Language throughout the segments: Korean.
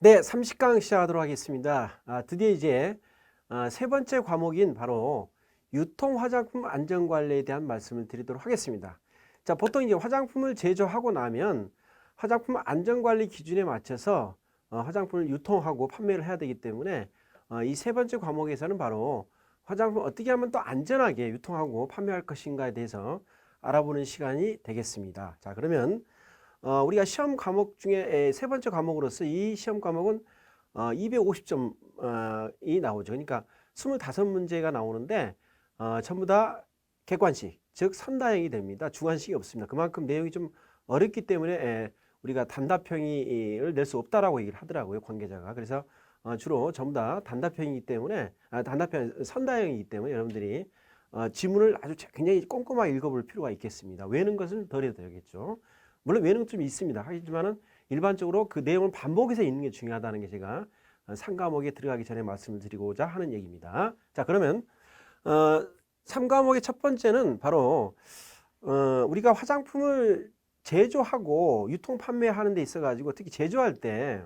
네, 30강 시작하도록 하겠습니다. 드디어 이제 세 번째 과목인 바로 유통화장품 안전관리에 대한 말씀을 드리도록 하겠습니다. 자, 보통 이제 화장품을 제조하고 나면 화장품 안전관리 기준에 맞춰서 화장품을 유통하고 판매를 해야 되기 때문에 이 세 번째 과목에서는 바로 화장품을 어떻게 하면 또 안전하게 유통하고 판매할 것인가에 대해서 알아보는 시간이 되겠습니다. 자, 그러면 우리가 시험 과목 중에 세 번째 과목으로서 이 시험 과목은 250점이 나오죠. 그러니까 25문제가 나오는데 전부 다 객관식, 즉 선다형이 됩니다. 주관식이 없습니다. 그만큼 내용이 좀 어렵기 때문에 우리가 단답형을 낼 수 없다라고 얘기를 하더라고요, 관계자가. 그래서 주로 전부 다 단답형이기 때문에 단답형 선다형이기 때문에 여러분들이 지문을 아주 굉장히 꼼꼼하게 읽어볼 필요가 있겠습니다. 외우는 것은 덜 해도 되겠죠. 물론 외우는 좀 있습니다. 하지만은 일반적으로 그 내용을 반복해서 읽는 게 중요하다는 게 제가 3과목에 들어가기 전에 말씀을 드리고자 하는 얘기입니다. 자, 그러면 3과목의 첫 번째는 바로 우리가 화장품을 제조하고 유통 판매하는 데 있어 가지고 특히 제조할 때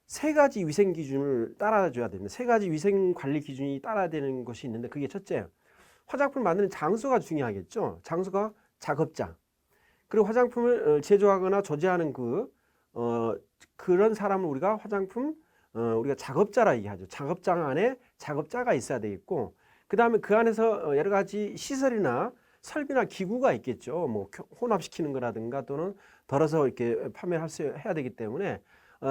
세 가지 위생 기준을 따라줘야 됩니다. 세 가지 위생 관리 기준이 따라야 되는 것이 있는데, 그게 첫째, 화장품을 만드는 장소가 중요하겠죠. 장소가 작업장. 그리고 화장품을 제조하거나 조제하는 그런 사람을 우리가 우리가 작업자라 얘기하죠. 작업장 안에 작업자가 있어야 되겠고, 그 다음에 그 안에서 여러 가지 시설이나 설비나 기구가 있겠죠. 뭐 혼합시키는 거라든가 또는 덜어서 이렇게 판매를 해야 되기 때문에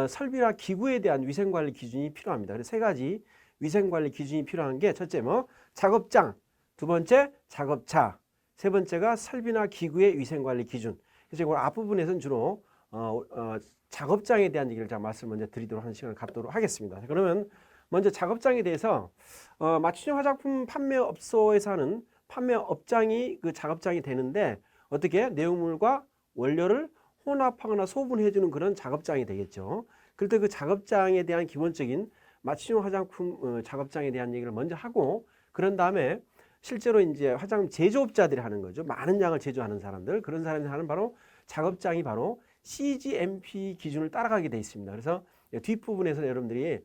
설비나 기구에 대한 위생관리 기준이 필요합니다. 그래서 세 가지 위생관리 기준이 필요한 게, 첫째 뭐 작업장, 두 번째 작업차, 세 번째가 설비나 기구의 위생관리 기준. 그래서 이걸 앞부분에서는 주로 작업장에 대한 얘기를 제가 말씀을 먼저 드리도록 하는 시간을 갖도록 하겠습니다. 그러면 먼저 작업장에 대해서 맞춤형 화장품 판매업소에서 하는 판매업장이 그 작업장이 되는데, 어떻게 내용물과 원료를 혼합하거나 소분해주는 그런 작업장이 되겠죠. 그럴 때 그 작업장에 대한 기본적인 맞춤형 화장품 작업장에 대한 얘기를 먼저 하고, 그런 다음에 실제로 이제 화장품 제조업자들이 하는 거죠. 많은 양을 제조하는 사람들, 그런 사람들이 하는 바로 작업장이 바로 CGMP 기준을 따라가게 돼 있습니다. 그래서 뒷부분에서 여러분들이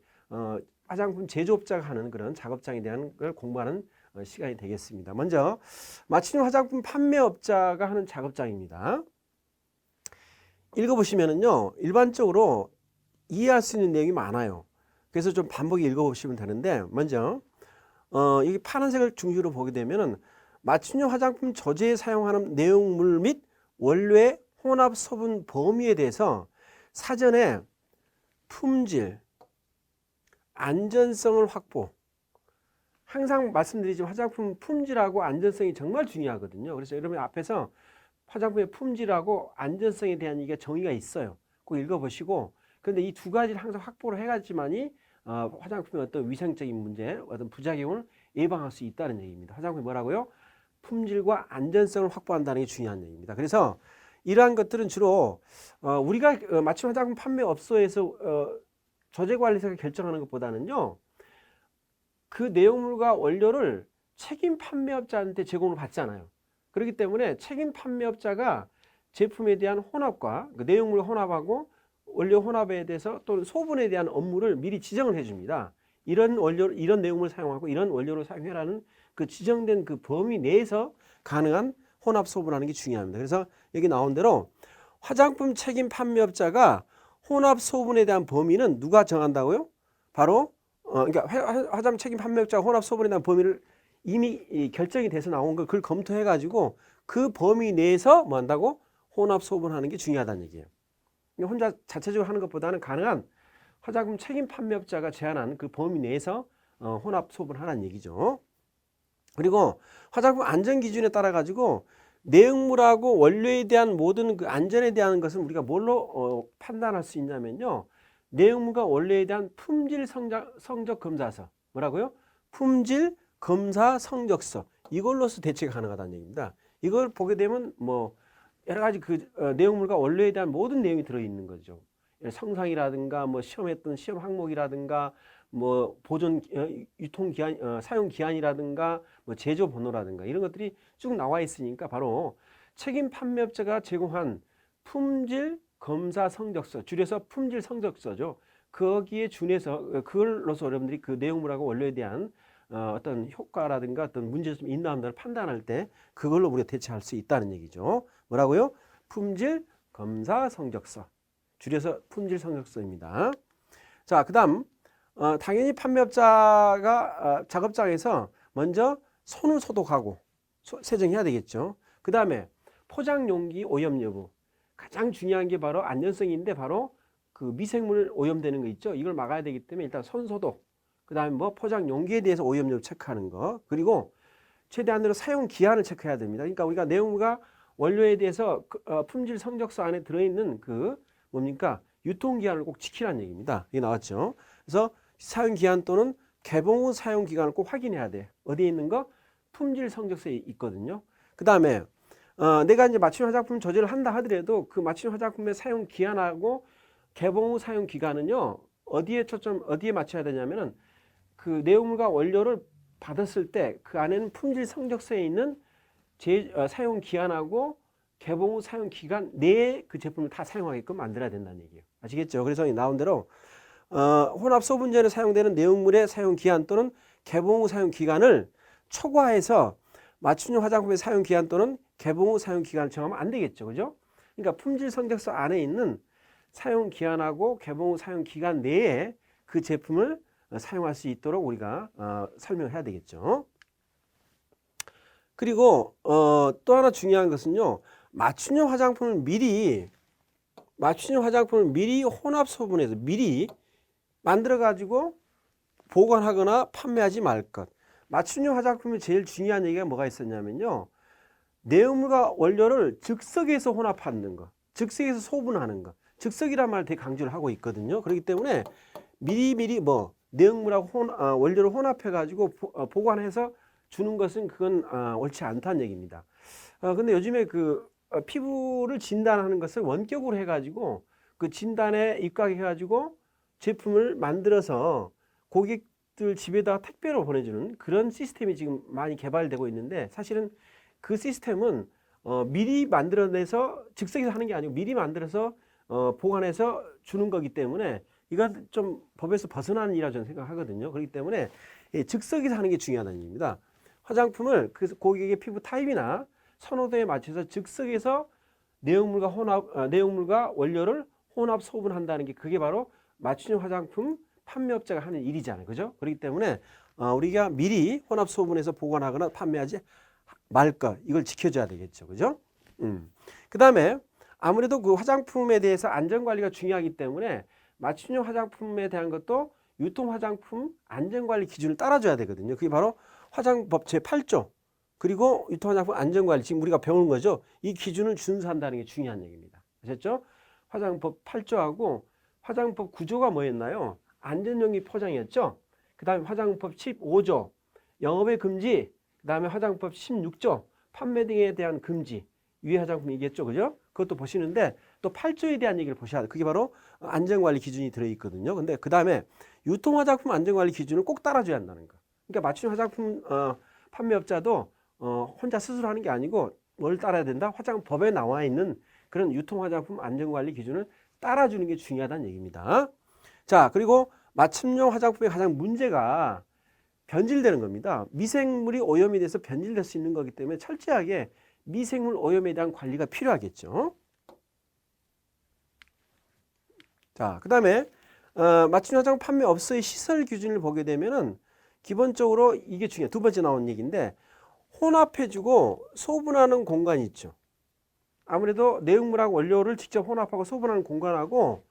화장품 제조업자가 하는 그런 작업장에 대한 걸 공부하는 시간이 되겠습니다. 먼저 맞춤형 화장품 판매업자가 하는 작업장입니다. 읽어보시면은요, 일반적으로 이해할 수 있는 내용이 많아요. 그래서 좀 반복해 읽어보시면 되는데, 먼저 여기 파란색을 중심으로 보게 되면은 맞춤형 화장품 조제에 사용하는 내용물 및 원료의 혼합 소분 범위에 대해서 사전에 품질, 안전성을 확보. 항상 말씀드리지만 화장품 품질하고 안전성이 정말 중요하거든요. 그래서 여러분 앞에서 화장품의 품질하고 안전성에 대한 이게 정의가 있어요. 꼭 읽어보시고, 그런데 이 두 가지를 항상 확보를 해야지만이 화장품의 어떤 위생적인 문제, 어떤 부작용을 예방할 수 있다는 얘기입니다. 화장품이 뭐라고요? 품질과 안전성을 확보한다는 게 중요한 얘기입니다. 그래서 이러한 것들은 주로 우리가 맞춤 화장품 판매업소에서 조제관리사가 결정하는 것보다는요, 그 내용물과 원료를 책임 판매업자한테 제공을 받잖아요. 그렇기 때문에 책임 판매업자가 제품에 대한 혼합과 그 내용물 혼합하고 원료 혼합에 대해서 또는 소분에 대한 업무를 미리 지정을 해줍니다. 이런 원료, 이런 내용물을 사용하고 이런 원료를 사용해라는 그 지정된 그 범위 내에서 가능한 혼합 소분하는 게 중요합니다. 그래서 여기 나온 대로 화장품 책임 판매업자가 혼합 소분에 대한 범위는 누가 정한다고요? 바로 그러니까 화장품 책임 판매업자가 혼합 소분에 대한 범위를 이미 결정이 돼서 나온 걸 그걸 검토해 가지고 그 범위 내에서 뭐 한다고? 혼합 소분하는 게 중요하다는 얘기예요. 혼자 자체적으로 하는 것보다는 가능한 화장품 책임 판매업자가 제안한 그 범위 내에서 혼합 소분하라는 얘기죠. 그리고 화장품 안전 기준에 따라 가지고 내용물하고 원료에 대한 모든 그 안전에 대한 것은 우리가 뭘로 판단할 수 있냐면요, 내용물과 원료에 대한 품질 성적 검사서, 뭐라고요? 품질 검사 성적서, 이걸로서 대체가 가능하다는 얘기입니다. 이걸 보게 되면 뭐 여러 가지 그 내용물과 원료에 대한 모든 내용이 들어있는 거죠. 성상이라든가 뭐 시험했던 시험 항목이라든가 뭐 보존 유통 기한 사용 기한이라든가 뭐 제조 번호라든가 이런 것들이 쭉 나와 있으니까 바로 책임 판매업자가 제공한 품질 검사 성적서, 줄여서 품질 성적서죠. 거기에 준해서 그걸로서 여러분들이 그 내용물하고 원료에 대한 어떤 효과라든가 어떤 문제점이 있나 없나를 판단할 때 그걸로 우리가 대체할 수 있다는 얘기죠. 뭐라고요? 품질 검사 성적서. 줄여서 품질 성적서입니다. 자, 그다음 당연히 판매업자가 작업장에서 먼저 손을 소독하고 세정해야 되겠죠. 그다음에 포장 용기 오염 여부. 가장 중요한 게 바로 안전성인데 바로 그 미생물 오염되는 거 있죠. 이걸 막아야 되기 때문에 일단 손 소독. 그다음에 뭐 포장 용기에 대해서 오염 여부 체크하는 거. 그리고 최대한으로 사용 기한을 체크해야 됩니다. 그러니까 우리가 내용물과 원료에 대해서 품질 성적서 안에 들어있는 그 뭡니까? 유통기한을 꼭 지키라는 얘기입니다. 이게 나왔죠. 그래서 사용기한 또는 개봉 후 사용기간을 꼭 확인해야 돼. 어디에 있는 거? 품질 성적서에 있거든요. 그 다음에 내가 이제 맞춤 화장품 조제를 한다 하더라도 그 맞춤 화장품의 사용기한하고 개봉 후 사용기간은요. 어디에 맞춰야 되냐면은 그 내용물과 원료를 받았을 때 그 안에는 품질 성적서에 있는 사용 기한하고 개봉 후 사용 기간 내에 그 제품을 다 사용하게끔 만들어야 된다는 얘기예요. 아시겠죠? 그래서 나온 대로 혼합 소분전에 사용되는 내용물의 사용 기한 또는 개봉 후 사용 기간을 초과해서 맞춤용 화장품의 사용 기한 또는 개봉 후 사용 기간을 정하면 안 되겠죠. 그죠? 그러니까 품질 성적서 안에 있는 사용 기한하고 개봉 후 사용 기간 내에 그 제품을 사용할 수 있도록 우리가 설명해야 되겠죠. 그리고 또 하나 중요한 것은요. 맞춤형 화장품을 미리 혼합 소분해서 미리 만들어 가지고 보관하거나 판매하지 말 것. 맞춤형 화장품의 제일 중요한 얘기가 뭐가 있었냐면요. 내용물과 원료를 즉석에서 혼합하는 거, 즉석에서 소분하는 거. 즉석이란 말 되게 강조를 하고 있거든요. 그렇기 때문에 미리 내용물하고 원료를 혼합해 가지고 보관해서 주는 것은 그건 옳지 않다는 얘기입니다. 근데 요즘에 그 피부를 진단하는 것을 원격으로 해가지고 그 진단에 입각해가지고 제품을 만들어서 고객들 집에다가 택배로 보내주는 그런 시스템이 지금 많이 개발되고 있는데 사실은 그 시스템은 미리 만들어내서 즉석에서 하는 게 아니고 미리 만들어서 보관해서 주는 거기 때문에 이건 좀 법에서 벗어나는 일이라고 저는 생각하거든요. 그렇기 때문에 즉석에서 하는 게 중요하다는 얘기입니다. 화장품을 그 고객의 피부 타입이나 선호도에 맞춰서 즉석에서 내용물과 원료를 혼합 소분한다는 게 그게 바로 맞춤형 화장품 판매업자가 하는 일이잖아요. 그죠? 그렇기 때문에 우리가 미리 혼합 소분해서 보관하거나 판매하지 말 것. 이걸 지켜줘야 되겠죠. 그죠? 그 다음에 아무래도 그 화장품에 대해서 안전관리가 중요하기 때문에 맞춤형 화장품에 대한 것도 유통 화장품 안전관리 기준을 따라줘야 되거든요. 그게 바로 화장법 제8조 그리고 유통화장품 안전관리 지금 우리가 배우는 거죠. 이 기준을 준수한다는 게 중요한 얘기입니다. 아셨죠? 화장법 8조하고 화장법 9조가 뭐였나요? 안전용기 포장이었죠. 그 다음에 화장법 15조 영업의 금지, 그 다음에 화장법 16조 판매 등에 대한 금지, 유해 화장품 얘기했죠. 그죠? 그것도 보시는데 또 8조에 대한 얘기를 보셔야 돼요. 그게 바로 안전관리 기준이 들어있거든요. 근데 그 다음에 유통화장품 안전관리 기준을 꼭 따라줘야 한다는 거. 그러니까 맞춤 화장품 판매업자도 혼자 스스로 하는 게 아니고 뭘 따라야 된다? 화장법에 나와 있는 그런 유통화장품 안전관리 기준을 따라주는 게 중요하다는 얘기입니다. 자, 그리고 맞춤용 화장품의 가장 문제가 변질되는 겁니다. 미생물이 오염이 돼서 변질될 수 있는 거기 때문에 철저하게 미생물 오염에 대한 관리가 필요하겠죠. 자, 그 다음에 맞춤 화장품 판매업소의 시설 기준을 보게 되면은 기본적으로 이게 중요해요. 두 번째 나온 얘기인데 혼합해주고 소분하는 공간이 있죠. 아무래도 내용물하고 원료를 직접 혼합하고 소분하는 공간하고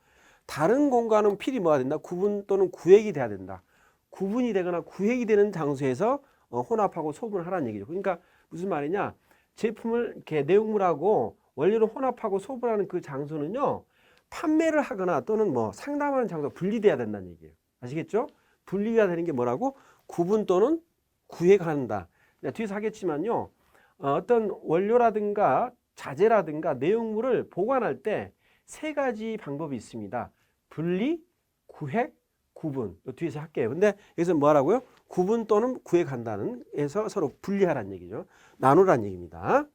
다른 공간은 필히 뭐가 된다? 구분 또는 구획이 돼야 된다. 구분이 되거나 구획이 되는 장소에서 혼합하고 소분하라는 얘기죠. 그러니까 무슨 말이냐? 제품을 이렇게 내용물하고 원료를 혼합하고 소분하는 그 장소는요. 판매를 하거나 또는 뭐 상담하는 장소가 분리돼야 된다는 얘기예요. 아시겠죠? 분리가 되는 게 뭐라고? 구분 또는 구획한다. 뒤에서 하겠지만요. 어떤 원료라든가 자재라든가 내용물을 보관할 때 세 가지 방법이 있습니다. 분리, 구획, 구분. 뒤에서 할게요. 근데 여기서 뭐 하라고요? 구분 또는 구획한다는 해서 서로 분리하라는 얘기죠. 나누라는 얘기입니다.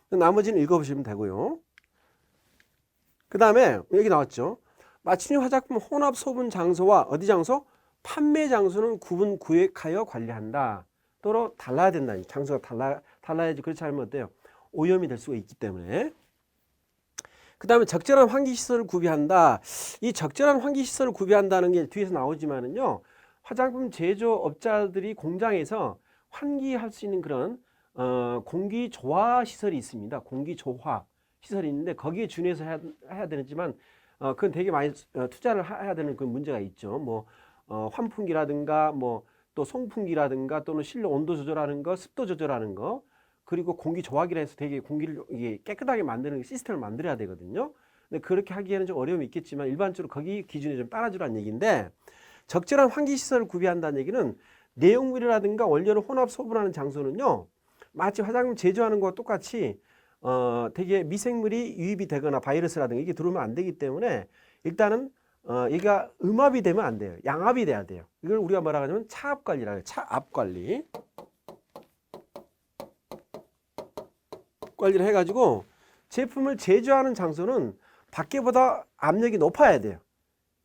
나머지는 읽어보시면 되고요. 그 다음에 여기 나왔죠. 맞춤형 화장품 혼합 소분 장소와 어디 장소? 판매 장소는 구분 구획하여 관리한다. 또로 달라야 된다. 장소가 달라야지. 그렇지 않으면 어때요? 오염이 될 수가 있기 때문에. 그 다음에 적절한 환기시설을 구비한다. 이 적절한 환기시설을 구비한다는 게 뒤에서 나오지만은요. 화장품 제조업자들이 공장에서 환기할 수 있는 그런 공기 조화 시설이 있습니다. 공기 조화 시설이 있는데 거기에 준해서 해야 되지만 그건 되게 많이 투자를 해야 되는 그 문제가 있죠. 뭐 환풍기라든가 뭐 또 송풍기라든가 또는 실내 온도 조절하는 거, 습도 조절하는 거, 그리고 공기 조화기라 해서 되게 공기를 이게 깨끗하게 만드는 시스템을 만들어야 되거든요. 근데 그렇게 하기에는 좀 어려움이 있겠지만 일반적으로 거기 기준에 좀 따라주라는 얘기인데, 적절한 환기 시설을 구비한다는 얘기는 내용물이라든가 원료를 혼합 소분하는 장소는요, 마치 화장품 제조하는 것과 똑같이 되게 미생물이 유입이 되거나 바이러스라든가 이게 들어오면 안 되기 때문에 일단은 얘가 음압이 되면 안 돼요. 양압이 돼야 돼요. 이걸 우리가 뭐라 하냐면 차압 관리라고 해요. 차압 관리. 관리를 해가지고 제품을 제조하는 장소는 밖에보다 압력이 높아야 돼요.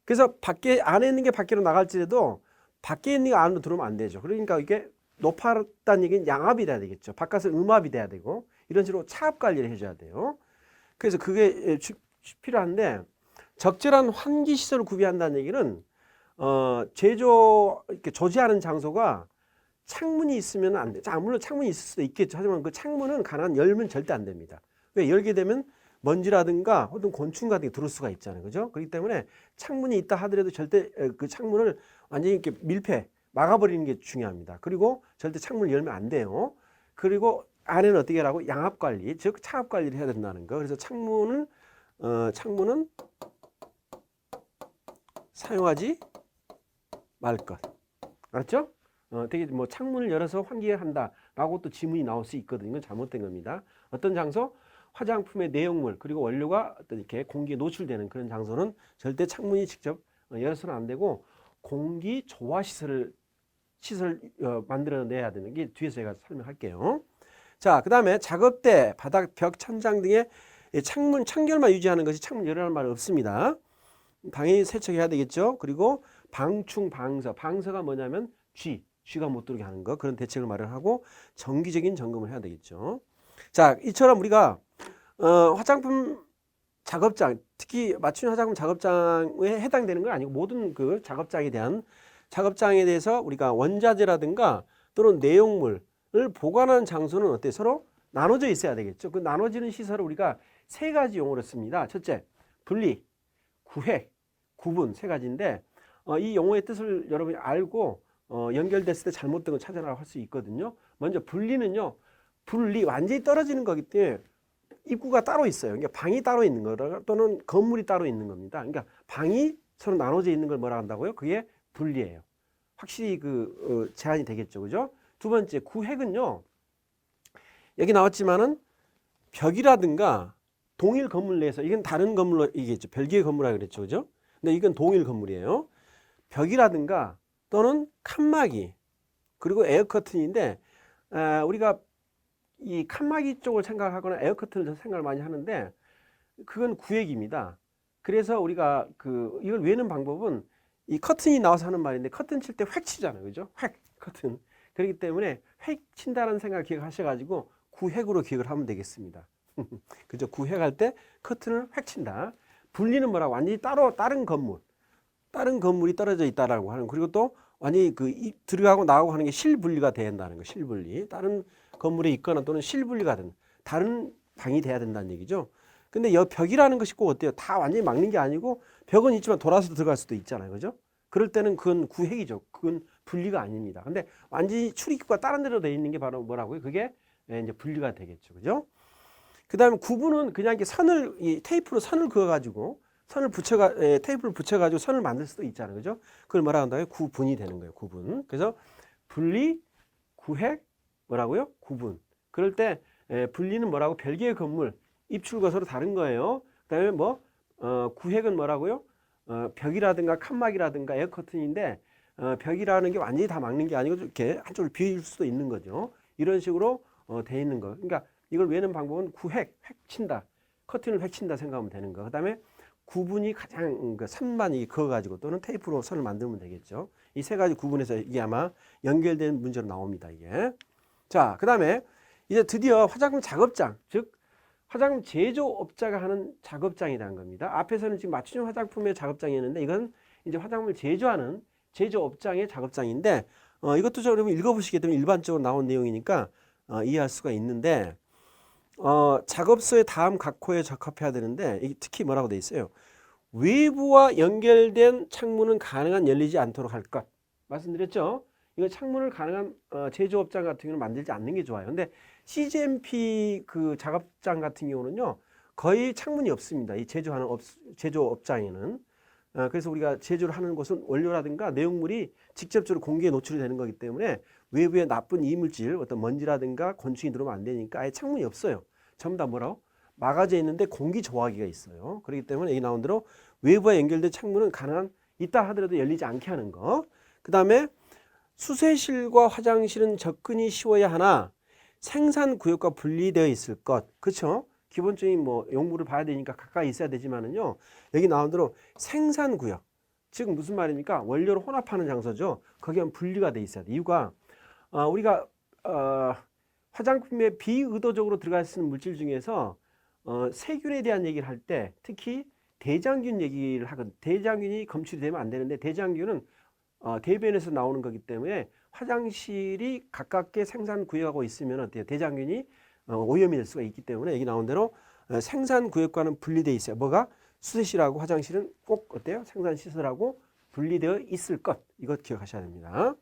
그래서 밖에 안에 있는 게 밖으로 나갈지라도 밖에 있는 게 안으로 들어오면 안 되죠. 그러니까 이게 높았다는 얘기는 양압이 돼야 되겠죠. 바깥은 음압이 돼야 되고 이런 식으로 차압 관리를 해줘야 돼요. 그래서 그게 필요한데, 적절한 환기 시설을 구비한다는 얘기는 제조 이렇게 조제하는 장소가 창문이 있으면 안 돼. 자, 물론 창문이 있을 수도 있겠죠. 하지만 그 창문은 열면 절대 안 됩니다. 왜? 열게 되면 먼지라든가 혹은 곤충 같은 게 들어올 수가 있잖아요. 그죠? 그렇기 때문에 창문이 있다 하더라도 절대 그 창문을 완전히 이렇게 밀폐, 막아버리는 게 중요합니다. 그리고 절대 창문을 열면 안 돼요. 그리고 안에는 어떻게 하라고? 양압 관리, 즉 차압 관리를 해야 된다는 거. 그래서 창문은 사용하지 말 것. 알았죠? 되게 뭐 창문을 열어서 환기한다라고 또 지문이 나올 수 있거든요. 이건 잘못된 겁니다. 어떤 장소? 화장품의 내용물 그리고 원료가 어떤 이렇게 공기에 노출되는 그런 장소는 절대 창문이 직접 열어서는 안 되고 공기 조화 시설 만들어내야 되는 게 뒤에서 제가 설명할게요. 자, 그 다음에 작업대, 바닥, 벽, 천장 등의 창문 청결만 유지하는 것이 창문 열어라는 말은 없습니다. 당연히 세척해야 되겠죠. 그리고 방충, 방서가 뭐냐면 쥐가 못 들어오게 하는 거, 그런 대책을 마련하고 정기적인 점검을 해야 되겠죠. 자, 이처럼 우리가 화장품 작업장, 특히 맞춤 화장품 작업장에 해당되는 건 아니고 모든 그 작업장에 대해서 우리가 원자재라든가 또는 내용물을 보관하는 장소는 어때? 서로 나눠져 있어야 되겠죠. 그 나눠지는 시설을 우리가 세 가지 용어로 씁니다. 첫째, 분리, 구획, 구분 세 가지인데 이 용어의 뜻을 여러분이 알고 연결됐을 때 잘못된 걸 찾아나갈 수 있거든요. 먼저 분리는요, 분리 완전히 떨어지는 거기 때문에 입구가 따로 있어요. 그러니까 방이 따로 있는 거라 또는 건물이 따로 있는 겁니다. 그러니까 방이 서로 나눠져 있는 걸 뭐라 한다고요? 그게 분리예요. 확실히 제한이 되겠죠, 그죠? 두 번째, 구획은요, 여기 나왔지만은 벽이라든가 동일 건물 내에서, 이건 다른 건물로 얘기했죠. 별개의 건물이라고 그랬죠, 그죠? 근데 이건 동일 건물이에요. 벽이라든가 또는 칸막이 그리고 에어커튼인데 우리가 이 칸막이 쪽을 생각하거나 에어커튼을 생각을 많이 하는데 그건 구획입니다. 그래서 우리가 이걸 외우는 방법은 이 커튼이 나와서 하는 말인데 커튼 칠 때 획 치잖아요, 그죠? 획 커튼. 그렇기 때문에 획 친다는 생각을 기억하셔가지고 구획으로 기억을 하면 되겠습니다. 그죠? 구획할 때 커튼을 획 친다. 분리는 뭐라고? 완전히 다른 건물이 떨어져 있다라고 하는, 그리고 또 완전히 들어가고 나가고 하는 게 실분리가 돼야 된다는 거. 실분리. 다른 건물에 있거나 또는 실분리가 된 다른 방이 돼야 된다는 얘기죠. 근데 이 벽이라는 것이 꼭 어때요? 다 완전히 막는 게 아니고 벽은 있지만 돌아서 들어갈 수도 있잖아요, 그죠? 그럴 때는 그건 구획이죠. 그건 분리가 아닙니다. 근데 완전히 출입구가 다른 데로 돼 있는 게 바로 뭐라고요? 그게 이제 분리가 되겠죠, 그죠? 그 다음에 구분은 그냥 이렇게 테이프로 선을 그어가지고 테이프를 붙여가지고 선을 만들 수도 있잖아요, 그죠? 그걸 뭐라 한다고요? 구분이 되는 거예요, 구분. 그래서 분리, 구획, 뭐라고요? 구분. 그럴 때 분리는 뭐라고? 별개의 건물, 입출과 서로 다른 거예요. 그다음에 구획은 뭐라고요? 벽이라든가 칸막이라든가 에어커튼인데 벽이라는 게 완전히 다 막는 게 아니고 이렇게 한쪽을 비울 수도 있는 거죠. 이런 식으로 돼 있는 거. 그러니까 이걸 외우는 방법은 획친다. 커튼을 획친다 생각하면 되는 거. 그다음에 구분이 가장 선만 그어가지고 또는 테이프로 선을 만들면 되겠죠. 이 세 가지 구분해서 이게 아마 연결된 문제로 나옵니다. 이게. 자, 그 다음에 이제 드디어 화장품 작업장, 즉 화장품 제조업자가 하는 작업장이라는 겁니다. 앞에서는 지금 맞춤형 화장품의 작업장이었는데 이건 이제 화장품을 제조하는 제조업장의 작업장인데 이것도 여러분 읽어보시게 되면 일반적으로 나온 내용이니까 이해할 수가 있는데 작업소의 다음 각 호에 적합해야 되는데 이게 특히 뭐라고 돼 있어요? 외부와 연결된 창문은 가능한 열리지 않도록 할 것. 말씀드렸죠? 이거 창문을 가능한 제조업장 같은 경우는 만들지 않는 게 좋아요. 근데 CGMP 그 작업장 같은 경우는요, 거의 창문이 없습니다. 이 제조하는 제조업장에는. 그래서 우리가 제조를 하는 곳은 원료라든가 내용물이 직접적으로 공기에 노출이 되는 거기 때문에 외부에 나쁜 이물질, 어떤 먼지라든가 곤충이 들어오면 안 되니까 아예 창문이 없어요. 전부 다 뭐라고? 막아져 있는데 공기 조화기가 있어요. 그렇기 때문에 여기 나온 대로 외부와 연결된 창문은 가능한 있다 하더라도 열리지 않게 하는 거. 그 다음에 수세실과 화장실은 접근이 쉬워야 하나 생산구역과 분리되어 있을 것. 그렇죠? 기본적인 뭐 용무를 봐야 되니까 가까이 있어야 되지만은요. 여기 나온 대로 생산구역. 즉 무슨 말입니까? 원료를 혼합하는 장소죠. 거기는 분리가 돼 있어야 돼. 이유가 우리가 화장품에 비의도적으로 들어갈 수 있는 물질 중에서 세균에 대한 얘기를 할 때 특히 대장균 얘기를 하거든. 대장균이 검출이 되면 안 되는데 대장균은 대변에서 나오는 거기 때문에 화장실이 가깝게 생산구역하고 있으면 어때요? 대장균이 오염이 될 수가 있기 때문에 여기 나온 대로 생산구역과는 분리되어 있어요. 뭐가? 수세실하고 화장실은 꼭 어때요? 생산시설하고 분리되어 있을 것. 이것 기억하셔야 됩니다.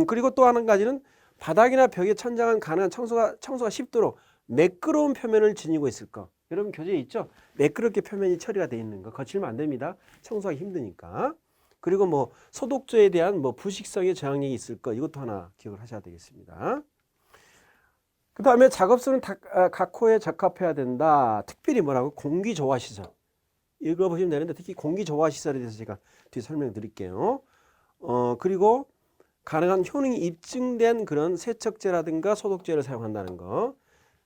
그리고 또 한 가지는 바닥이나 벽에 천장은 가능한 청소가 쉽도록 매끄러운 표면을 지니고 있을 것. 여러분 교재에 있죠? 매끄럽게 표면이 처리가 되어 있는 거. 거칠면 안 됩니다. 청소하기 힘드니까. 그리고 뭐 소독조에 대한 뭐 부식성의 저항력이 있을 것. 이것도 하나 기억을 하셔야 되겠습니다. 그 다음에 작업소는 각 호에 적합해야 된다. 특별히 뭐라고? 공기조화시설. 읽어보시면 되는데 특히 공기조화시설에 대해서 제가 뒤에 설명드릴게요. 그리고 가능한 효능이 입증된 그런 세척제라든가 소독제를 사용한다는 거.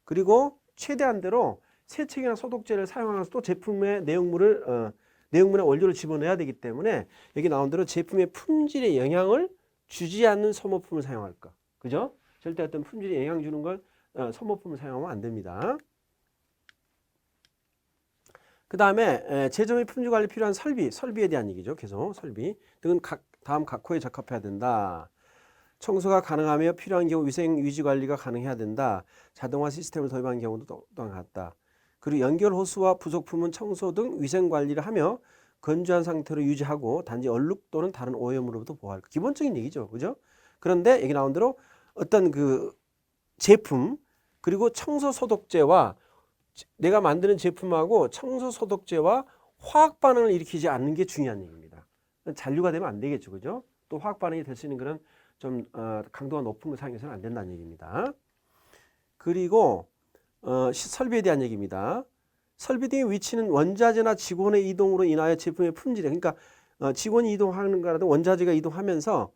그리고 최대한대로 세척이나 소독제를 사용하면서 또 제품의 내용물에 원료를 집어넣어야 되기 때문에 여기 나온 대로 제품의 품질에 영향을 주지 않는 소모품을 사용할 것. 그죠? 절대 어떤 품질에 영향 주는 걸 소모품을 사용하면 안 됩니다. 그 다음에 제조 및 품질 관리 필요한 설비에 대한 얘기죠. 계속 설비 등은 다음 각 호에 적합해야 된다. 청소가 가능하며 필요한 경우 위생 유지 관리가 가능해야 된다. 자동화 시스템을 도입한 경우도 또한 같다. 그리고 연결 호스와 부속품은 청소 등 위생 관리를 하며 건조한 상태로 유지하고 단지 얼룩 또는 다른 오염으로부터 보호할 것. 기본적인 얘기죠. 그죠? 그런데 여기 나온 대로 어떤 그 제품 그리고 청소 소독제와 내가 만드는 제품하고 청소 소독제와 화학 반응을 일으키지 않는 게 중요한 얘기입니다. 잔류가 되면 안 되겠죠. 그죠? 또 화학 반응이 될 수 있는 그런 좀 강도가 높은 걸 사용해서는 안 된다는 얘기입니다. 그리고 설비에 대한 얘기입니다. 설비 등의 위치는 원자재나 직원의 이동으로 인하여 제품의 품질에 그러니까 직원이 이동하는 거라도 원자재가 이동하면서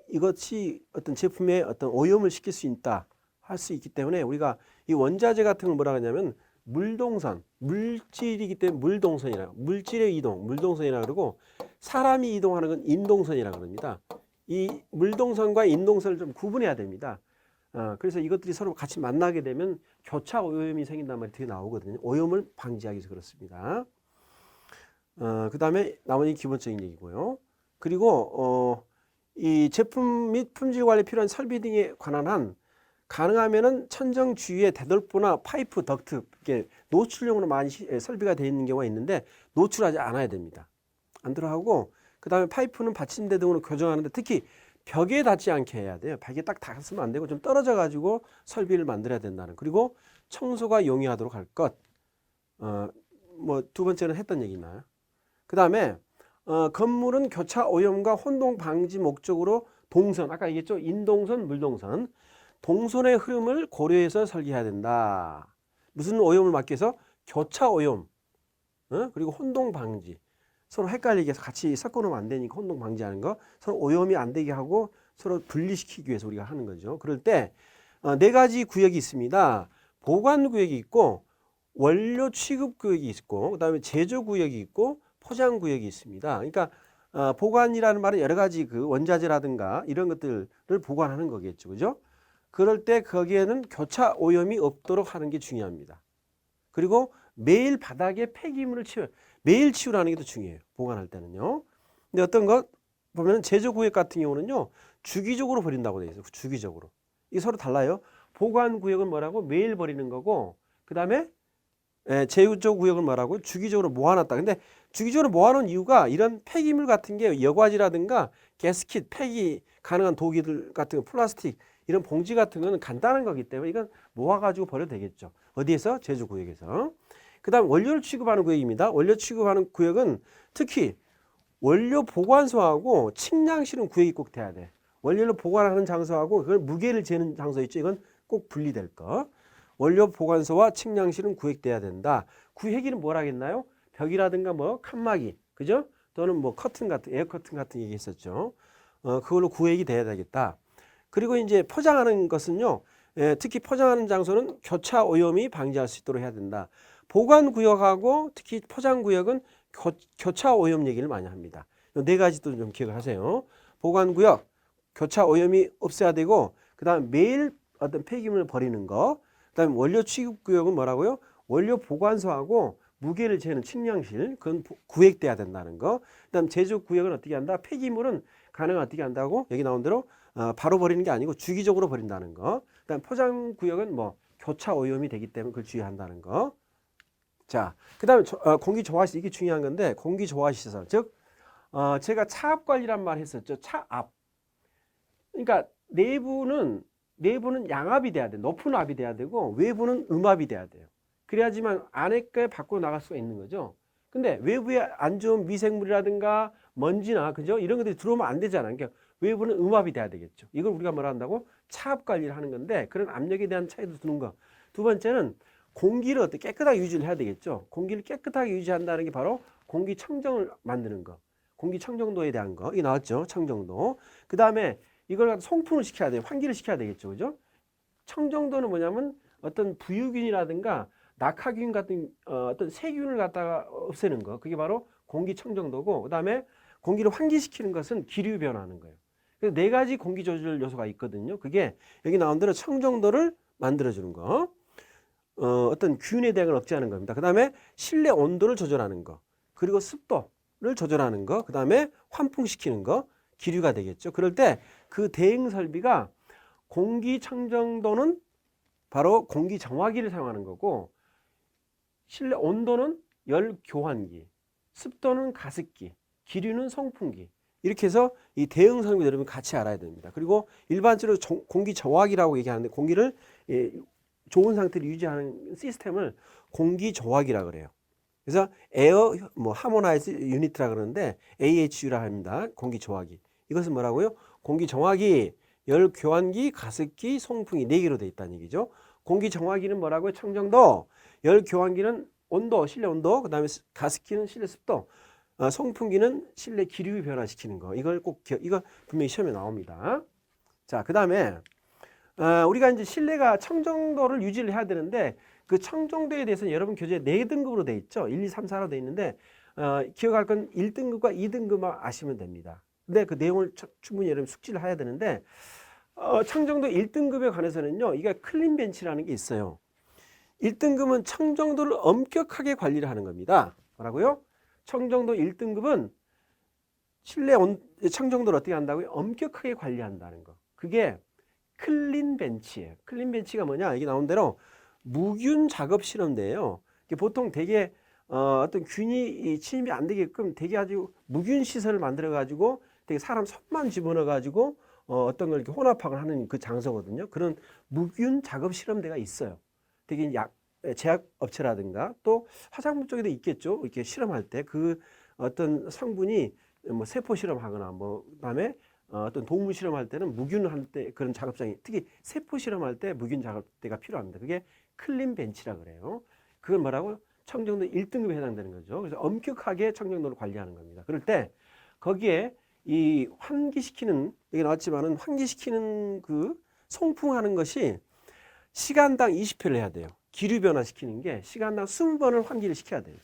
이것이 어떤 제품에 어떤 오염을 시킬 수 있다 할 수 있기 때문에 우리가 이 원자재 같은 걸 뭐라 하냐면 물동선 물질이기 때문에 물동선이라고 물질의 이동 물동선이라고 그러고 사람이 이동하는 건 인동선이라고 그럽니다. 이 물동선과 인동선을 좀 구분해야 됩니다. 그래서 이것들이 서로 같이 만나게 되면 교차 오염이 생긴단 말이 되게 나오거든요. 오염을 방지하기 위해서 그렇습니다. 그 다음에 나머지 기본적인 얘기고요. 그리고 이 제품 및 품질 관리에 필요한 설비 등에 관한 한 가능하면은 천정 주위에 대돌보나 파이프 덕트 이렇게 노출용으로 많이 설비가 되어 있는 경우가 있는데 노출하지 않아야 됩니다. 안 들어가고 그 다음에 파이프는 받침대 등으로 교정하는데 특히 벽에 닿지 않게 해야 돼요. 벽에 딱 닿았으면 안 되고 좀 떨어져 가지고 설비를 만들어야 된다는. 그리고 청소가 용이하도록 할 것. 뭐 두 번째는 했던 얘기나요? 그 다음에 건물은 교차 오염과 혼동 방지 목적으로 동선 아까 얘기했죠. 인동선, 물동선. 동선의 흐름을 고려해서 설계해야 된다. 무슨 오염을 막기 위해서? 교차 오염, 그리고 혼동 방지. 서로 헷갈리게 해서 같이 섞어놓으면 안 되니까 혼동 방지하는 거. 서로 오염이 안 되게 하고 서로 분리시키기 위해서 우리가 하는 거죠. 그럴 때 네 가지 구역이 있습니다. 보관 구역이 있고 원료 취급 구역이 있고 그다음에 제조 구역이 있고 포장 구역이 있습니다. 그러니까 보관이라는 말은 여러 가지 그 원자재라든가 이런 것들을 보관하는 거겠죠. 그죠? 그럴 때 거기에는 교차 오염이 없도록 하는 게 중요합니다. 그리고 매일 바닥에 폐기물을 매일 치우라는 게 더 중요해요. 보관할 때는요. 근데 어떤 것 보면 제조 구역 같은 경우는요. 주기적으로 버린다고 되어 있어요. 주기적으로. 이게 서로 달라요. 보관 구역은 뭐라고? 매일 버리는 거고 그다음에 제조 구역은 뭐라고? 주기적으로 모아놨다. 근데 주기적으로 모아놓은 이유가 이런 폐기물 같은 게 여과지라든가 가스킷, 폐기 가능한 도기들 같은 거, 플라스틱 이런 봉지 같은 거는 간단한 거기 때문에 이건 모아가지고 버려도 되겠죠. 어디에서? 제조 구역에서. 그다음 원료를 취급하는 구역입니다. 원료 취급하는 구역은 특히 원료 보관소하고 측량실은 구역이 꼭 돼야 돼. 원료를 보관하는 장소하고 그걸 무게를 재는 장소 있죠. 이건 꼭 분리될 거. 원료 보관소와 측량실은 구획돼야 된다. 구획이는 뭘 하겠나요? 벽이라든가 뭐 칸막이, 그죠? 또는 뭐 커튼 같은 에어 커튼 같은 얘기 했었죠. 그걸로 구획이 돼야 되겠다. 그리고 이제 포장하는 것은요. 특히 포장하는 장소는 교차 오염이 방지할 수 있도록 해야 된다. 보관 구역하고 특히 포장 구역은 교차 오염 얘기를 많이 합니다. 네 가지도 좀 기억을 하세요. 보관 구역, 교차 오염이 없어야 되고, 그다음 매일 어떤 폐기물을 버리는 거, 그다음에 원료 취급 구역은 뭐라고요? 원료 보관소하고 무게를 재는 측량실, 그건 구획돼야 된다는 거. 그다음 제조 구역은 어떻게 한다? 폐기물은 가능한 어떻게 한다고? 여기 나온 대로 바로 버리는 게 아니고 주기적으로 버린다는 거. 그다음 포장 구역은 뭐 교차 오염이 되기 때문에 그걸 주의한다는 거. 자, 그다음에 공기 조화시 이게 중요한 건데 공기 조화시 시설, 즉 제가 차압 관리란 말 했었죠. 차압. 그러니까 내부는 양압이 돼야 돼. 높은 압이 돼야 되고 외부는 음압이 돼야 돼요. 그래야지만 안에 게 밖으로 나갈 수가 있는 거죠. 근데 외부에 안 좋은 미생물이라든가 먼지나 그죠? 이런 것들이 들어오면 안 되잖아요. 그러니까 외부는 음압이 돼야 되겠죠. 이걸 우리가 뭐라 한다고? 차압 관리를 하는 건데 그런 압력에 대한 차이도 두는 거. 두 번째는 공기를 어떻게 깨끗하게 유지를 해야 되겠죠. 공기를 깨끗하게 유지한다는 게 바로 공기청정을 만드는 거. 공기청정도에 대한 거. 이게 나왔죠. 청정도. 그 다음에 이걸 송풍을 시켜야 돼요. 환기를 시켜야 되겠죠. 그죠? 청정도는 뭐냐면 어떤 부유균이라든가 낙하균 같은 어떤 세균을 갖다가 없애는 거. 그게 바로 공기청정도고, 그 다음에 공기를 환기시키는 것은 기류 변화하는 거예요. 그래서 네 가지 공기 조절 요소가 있거든요. 그게 여기 나온 대로 청정도를 만들어주는 거. 어떤 균에 대한 걸 억제하는 겁니다. 그 다음에 실내 온도를 조절하는 거. 그리고 습도를 조절하는 거. 그 다음에 환풍시키는 거. 기류가 되겠죠. 그럴 때 그 대응 설비가 공기청정도는 바로 공기정화기를 사용하는 거고, 실내 온도는 열 교환기, 습도는 가습기, 기류는 송풍기. 이렇게 해서 이 대응 설비 여러분 같이 알아야 됩니다. 그리고 일반적으로 공기정화기라고 얘기하는데 공기를 좋은 상태를 유지하는 시스템을 공기조화기라 그래요. 그래서 에어 하모나이즈 유니트라 그러는데 AHU라 합니다. 공기조화기. 이것은 뭐라고요? 공기정화기, 열교환기, 가습기, 송풍기 4개로 되어 있다는 얘기죠. 공기정화기는 뭐라고요? 청정도, 열교환기는 온도, 실내 온도, 그다음에 가습기는 실내 습도, 송풍기는 실내 기류 변화시키는 거. 이걸 꼭 이거 분명히 시험에 나옵니다. 자, 그다음에 우리가 이제 실내가 청정도를 유지를 해야 되는데 그 청정도에 대해서는 여러분 교재에 4등급으로 돼 있죠. 1, 2, 3, 4로 돼 있는데 기억할 건 1등급과 2등급만 아시면 됩니다. 근데 그 내용을 충분히 여러분 숙지를 해야 되는데 청정도 1등급에 관해서는요. 이게 클린 벤치라는 게 있어요. 1등급은 청정도를 엄격하게 관리를 하는 겁니다. 뭐라고요? 청정도 1등급은 실내 청정도를 어떻게 한다고요? 엄격하게 관리한다는 거. 그게 클린 벤치예요. 클린 벤치가 뭐냐? 여기 나온 대로 무균 작업 실험대예요. 보통 되게 어떤 균이 침입이 안 되게끔 되게 아주 무균 시설을 만들어 가지고 되게 사람 손만 집어넣어 가지고 어떤 걸 이렇게 혼합학을 하는 그 장소거든요. 그런 무균 작업 실험대가 있어요. 되게 제약 업체라든가 또 화장품 쪽에도 있겠죠. 이렇게 실험할 때 그 어떤 성분이 뭐 세포 실험하거나 뭐 그다음에 어떤 동물 실험할 때는 무균할 때 그런 작업장이 특히 세포 실험할 때 무균 작업대가 필요합니다. 그게 클린 벤치라 그래요. 그건 뭐라고? 청정도 1등급에 해당되는 거죠. 그래서 엄격하게 청정도를 관리하는 겁니다. 그럴 때 거기에 이 환기시키는 여기 나왔지만은 환기시키는 그 송풍하는 것이 시간당 20회를 해야 돼요. 기류 변화시키는 게 시간당 20번을 환기를 시켜야 돼요.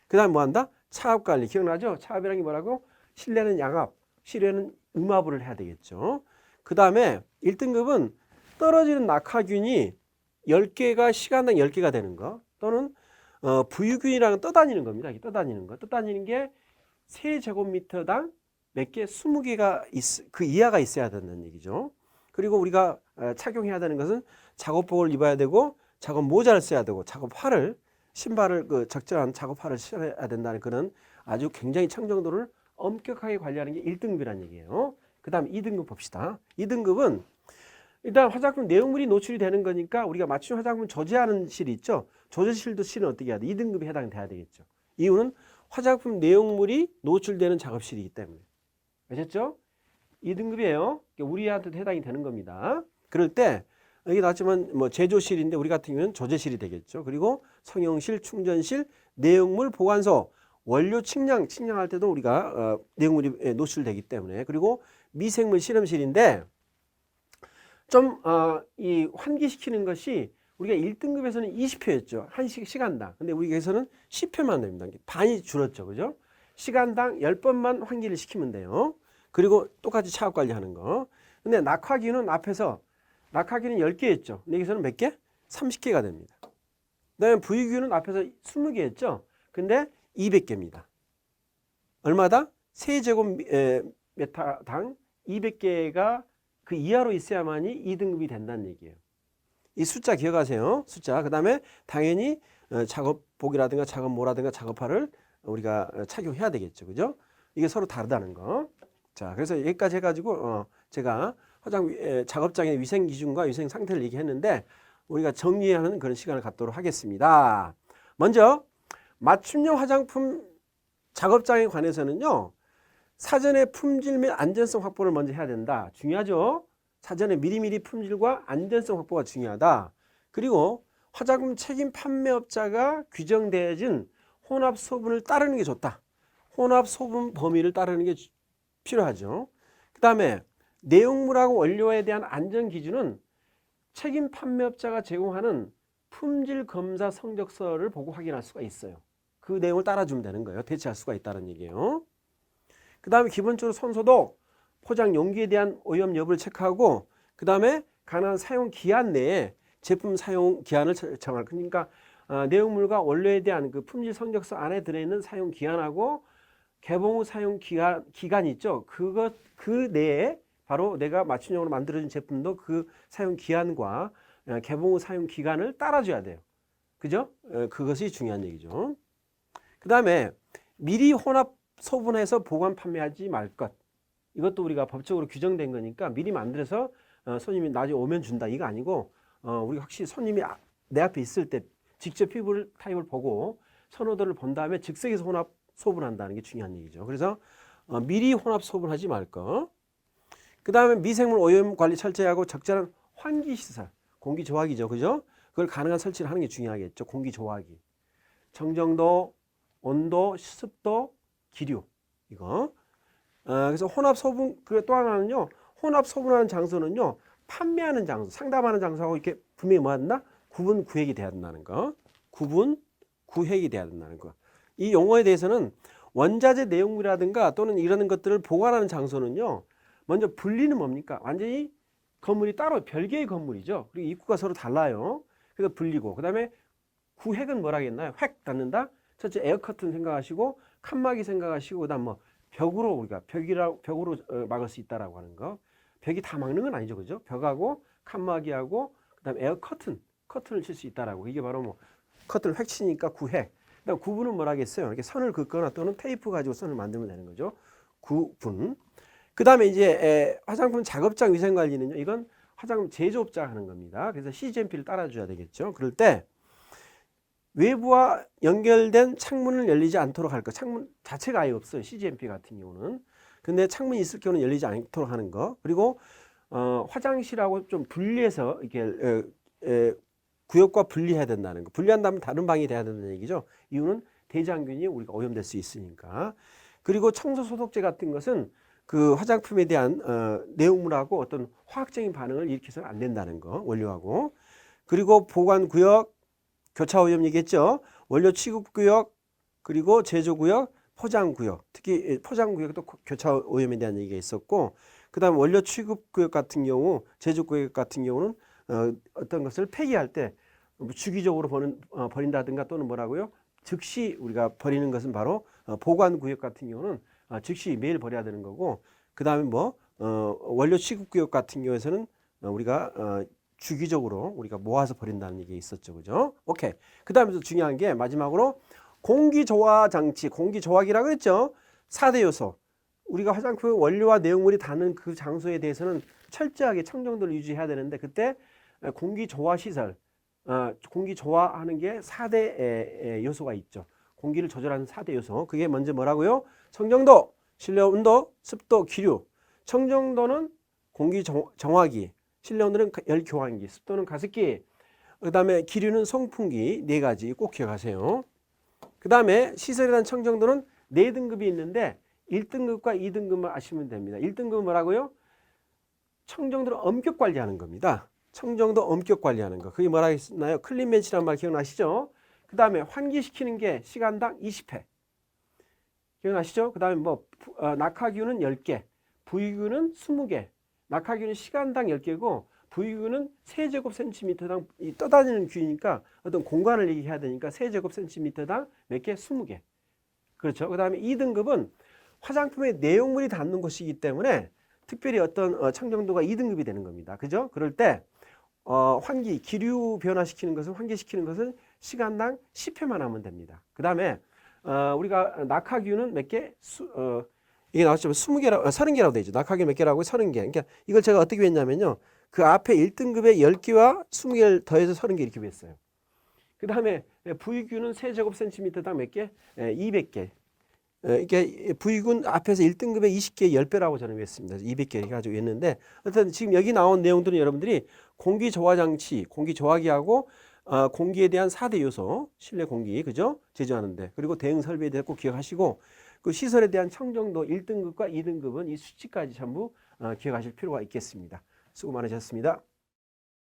그 다음에 뭐 한다? 차압 관리. 기억나죠? 차압이라는 게 뭐라고? 실내는 양압, 실외는 음압을 해야 되겠죠. 그 다음에 1등급은 떨어지는 낙하균이 10개가 시간당 10개가 되는 거, 또는 부유균이랑 떠다니는 겁니다. 떠다니는 거. 떠다니는 게 세제곱미터당 몇 개? 20개가 그 이하가 있어야 된다는 얘기죠. 그리고 우리가 착용해야 되는 것은 작업복을 입어야 되고 작업 모자를 써야 되고 작업화를 신발을 적절한 작업화를 신어야 된다는 그런 아주 굉장히 청정도를 엄격하게 관리하는 게 1등급이라는 얘기예요. 그 다음 2등급 봅시다. 2등급은 일단 화장품 내용물이 노출이 되는 거니까 우리가 맞춤 화장품 조제하는 실이 있죠. 조제실도 실은 어떻게 해야 돼? 2등급에 해당돼야 되겠죠. 이유는 화장품 내용물이 노출되는 작업실이기 때문에. 아셨죠? 2등급이에요. 우리한테도 해당이 되는 겁니다. 그럴 때 여기 나왔지만 뭐 제조실인데 우리 같은 경우는 조제실이 되겠죠. 그리고 성형실, 충전실, 내용물 보관소, 원료 측량할 때도 우리가 내용물이 노출되기 때문에. 그리고 미생물 실험실인데 좀 이 환기시키는 것이 우리가 1등급에서는 20회였죠. 한 시간당. 근데 우리에서는 10회만 됩니다. 반이 줄었죠. 그죠? 시간당 10번만 환기를 시키면 돼요. 그리고 똑같이 차압 관리하는 거. 근데 낙화기는 앞에서 낙하기는 10개였죠. 근데 여기서는 몇 개? 30개가 됩니다. 그 다음에 부유기는 앞에서 20개였죠. 근데 200개입니다. 얼마다? 세제곱미터당 200개가 그 이하로 있어야만이 2등급이 된다는 얘기예요. 이 숫자 기억하세요. 숫자. 그 다음에 당연히 작업복이라든가 작업모라든가 작업화를 우리가 착용해야 되겠죠. 그죠? 이게 서로 다르다는 거. 자, 그래서 여기까지 해가지고 제가 작업장의 위생 기준과 위생 상태를 얘기했는데 우리가 정리하는 그런 시간을 갖도록 하겠습니다. 먼저 맞춤형 화장품 작업장에 관해서는요. 사전에 품질 및 안전성 확보를 먼저 해야 된다. 중요하죠. 사전에 미리미리 품질과 안전성 확보가 중요하다. 그리고 화장품 책임 판매업자가 규정되어진 혼합 소분을 따르는 게 좋다. 혼합 소분 범위를 따르는 게 필요하죠. 그 다음에 내용물하고 원료에 대한 안전 기준은 책임 판매업자가 제공하는 품질 검사 성적서를 보고 확인할 수가 있어요. 그 내용을 따라주면 되는 거예요. 대체할 수가 있다는 얘기예요. 그 다음에 기본적으로 손소독, 포장 용기에 대한 오염 여부를 체크하고 그 다음에 가능한 사용 기한 내에 제품 사용 기한을 정할 거니까 내용물과 원료에 대한 그 품질 성적서 안에 들어있는 사용 기한하고 개봉 후 사용 기간이 있죠. 그 내에 바로 내가 맞춤형으로 만들어진 제품도 그 사용 기한과 개봉 후 사용 기간을 따라줘야 돼요. 그죠? 그것이 중요한 얘기죠. 그 다음에 미리 혼합 소분해서 보관 판매하지 말 것. 이것도 우리가 법적으로 규정된 거니까 미리 만들어서 손님이 나중에 오면 준다. 이거 아니고 우리가 확실히 손님이 내 앞에 있을 때 직접 피부 타입을 보고 선호도를 본 다음에 즉석에서 혼합 소분한다는 게 중요한 얘기죠. 그래서 미리 혼합 소분하지 말 것. 그 다음에 미생물 오염 관리 철저히 하고 적절한 환기 시설, 공기 조화기죠. 그죠? 그걸 가능한 설치를 하는 게 중요하겠죠. 공기 조화기. 정정도, 온도, 습도, 기류. 이거. 그래서 혼합 소분, 그리고 또 하나는요. 혼합 소분하는 장소는요. 판매하는 장소, 상담하는 장소하고 이렇게 분명히 뭐 한다? 구분 구획이 돼야 된다는 거. 구분 구획이 돼야 된다는 거. 이 용어에 대해서는 원자재 내용물이라든가 또는 이런 것들을 보관하는 장소는요. 먼저 분리는 뭡니까? 완전히 건물이 따로 별개의 건물이죠. 그리고 입구가 서로 달라요. 그래서 분리고. 그 다음에 구획은 뭐라겠나요? 획 닫는다. 첫째 에어커튼 생각하시고 칸막이 생각하시고 그다음 뭐 벽으로 우리가 벽으로 막을 수 있다라고 하는 거. 벽이 다 막는 건 아니죠. 그죠? 벽하고 칸막이하고 그다음 커튼을 칠 수 있다라고. 이게 바로 뭐 커튼을 획 치니까 구획. 그다음 구분은 뭐라겠어요? 이렇게 선을 긋거나 또는 테이프 가지고 선을 만들면 되는 거죠. 구분. 그다음에 이제 화장품 작업장 위생 관리는요. 이건 화장품 제조업자가 하는 겁니다. 그래서 CGMP를 따라줘야 되겠죠. 그럴 때 외부와 연결된 창문을 열리지 않도록 할 것. 창문 자체가 아예 없어요. CGMP 같은 경우는. 근데 창문이 있을 경우는 열리지 않도록 하는 거. 그리고 화장실하고 좀 분리해서 이렇게 구역과 분리해야 된다는 거. 분리한다면 다른 방이 돼야 된다는 얘기죠. 이유는 대장균이 우리가 오염될 수 있으니까. 그리고 청소 소독제 같은 것은 그 화장품에 대한 내용물하고 어떤 화학적인 반응을 일으켜서는 안 된다는 거. 원료하고. 그리고 보관 구역, 교차 오염 얘기했죠. 원료 취급구역, 그리고 제조구역, 포장구역. 특히 포장구역도 교차 오염에 대한 얘기가 있었고, 그 다음 원료 취급구역 같은 경우, 제조구역 같은 경우는 어떤 것을 폐기할 때 주기적으로 버린다든가 또는 뭐라고요? 즉시 우리가 버리는 것은 바로 보관구역 같은 경우는 즉시 매일 버려야 되는 거고, 그 다음에 원료 취급구역 같은 경우에서는 우리가 주기적으로 우리가 모아서 버린다는 얘기 있었죠. 그죠? 오케이. 그 다음에 또 중요한 게 마지막으로 공기조화 장치, 공기조화기라고 했죠. 4대 요소. 우리가 화장품 원료와 내용물이 닿는 그 장소에 대해서는 철저하게 청정도를 유지해야 되는데, 그때 공기조화 시설, 공기조화하는 게 4대 요소가 있죠. 공기를 조절하는 4대 요소. 그게 먼저 뭐라고요? 청정도, 실내 온도, 습도, 기류. 청정도는 공기 정화기, 실내 온도는 열 교환기, 습도는 가습기, 그 다음에 기류는 송풍기. 4가지 꼭 기억하세요. 그 다음에 시설에 대한 청정도는 4등급이 있는데 1등급과 2등급만 아시면 됩니다. 1등급은 뭐라고요? 청정도를 엄격 관리하는 겁니다. 청정도 엄격 관리하는 거. 그게 뭐라 했나요? 클린매치라는 말 기억나시죠? 그 다음에 환기시키는 게 시간당 20회. 기억나시죠? 그 다음에 낙하균은 10개, 부유균은 20개. 낙하균은 시간당 10개고 부유균은 세제곱센티미터당 떠다니는 균이니까 어떤 공간을 얘기해야 되니까 세제곱센티미터당 몇 개? 20개. 그렇죠. 그 다음에 2등급은 화장품의 내용물이 닿는 곳이기 때문에 특별히 어떤 청정도가 2등급이 되는 겁니다. 그죠? 그럴 때 환기, 기류 변화시키는 것은 환기시키는 것은 시간당 10회만 하면 됩니다. 그 다음에 우리가 낙하균은 몇 개? 이게 나왔지만 20개라고 30개라고 되죠. 낙하균 몇 개라고 30개. 그러니까 이걸 제가 어떻게 했냐면요. 그 앞에 1등급에 10개와 20개를 더해서 30개 이렇게 했어요. 그 다음에 부유균은 세제곱센티미터당 몇 개? 200개. 이게 부유균 앞에서 1등급에 20개 10배라고 저는 했습니다. 200개 이렇게 가지고 했는데, 어쨌든 지금 여기 나온 내용들은 여러분들이 공기조화장치, 공기조화기하고 공기에 대한 4대 요소, 실내 공기, 그죠? 제조하는데, 그리고 대응 설비에 대해 꼭 기억하시고, 그 시설에 대한 청정도 1등급과 2등급은 이 수치까지 전부 기억하실 필요가 있겠습니다. 수고 많으셨습니다.